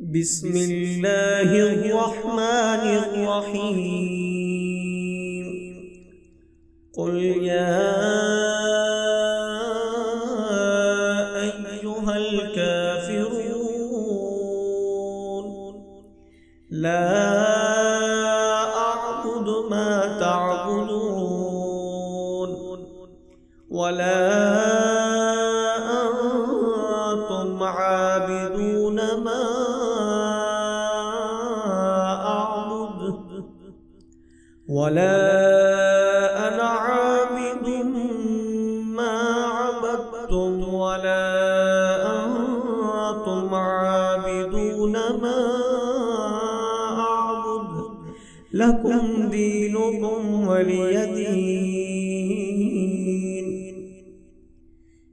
بسم الله الرحمن الرحيم. قل يا أيها الكافرون لا أعبد ما تعبدون ولا أنتم عابدون ما أعبد ولا أنا عابد ما عبدتم ولا أنتم عابدون ما أعبد لكم دينكم ولي دين.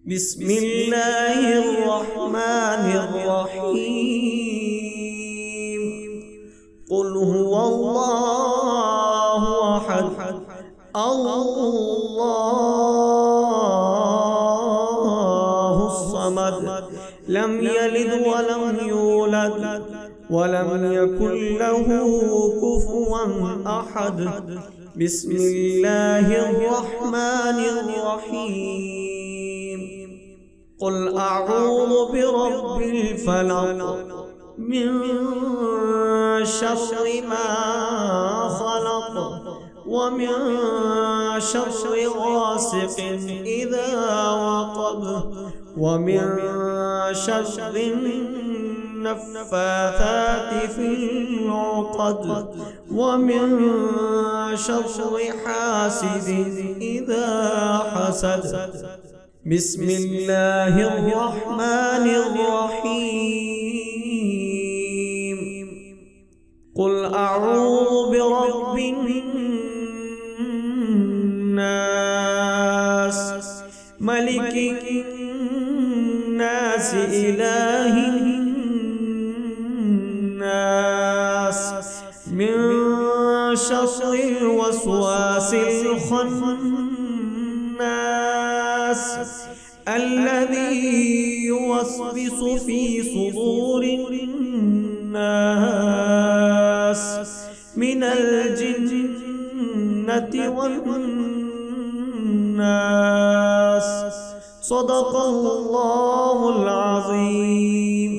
بسم الله الرحمن الرحيم. قل هو الله أحد الله الصمد لم يلد ولم يولد ولم يكن له كفوا أحد. بسم الله الرحمن الرحيم. قل أعوذ برب الفلق من شر ما خلق ومن شر غاسق إذا وقب ومن شر النفاثات في العقد ومن شر حاسد إذا حسد. بسم الله الرحمن الرحيم. قل أعوذ برب الناس ملك الناس إله الناس من شر الوسواس الخناس الذي يوسوس في صدور الناس من الجنة والناس. صدق الله العظيم.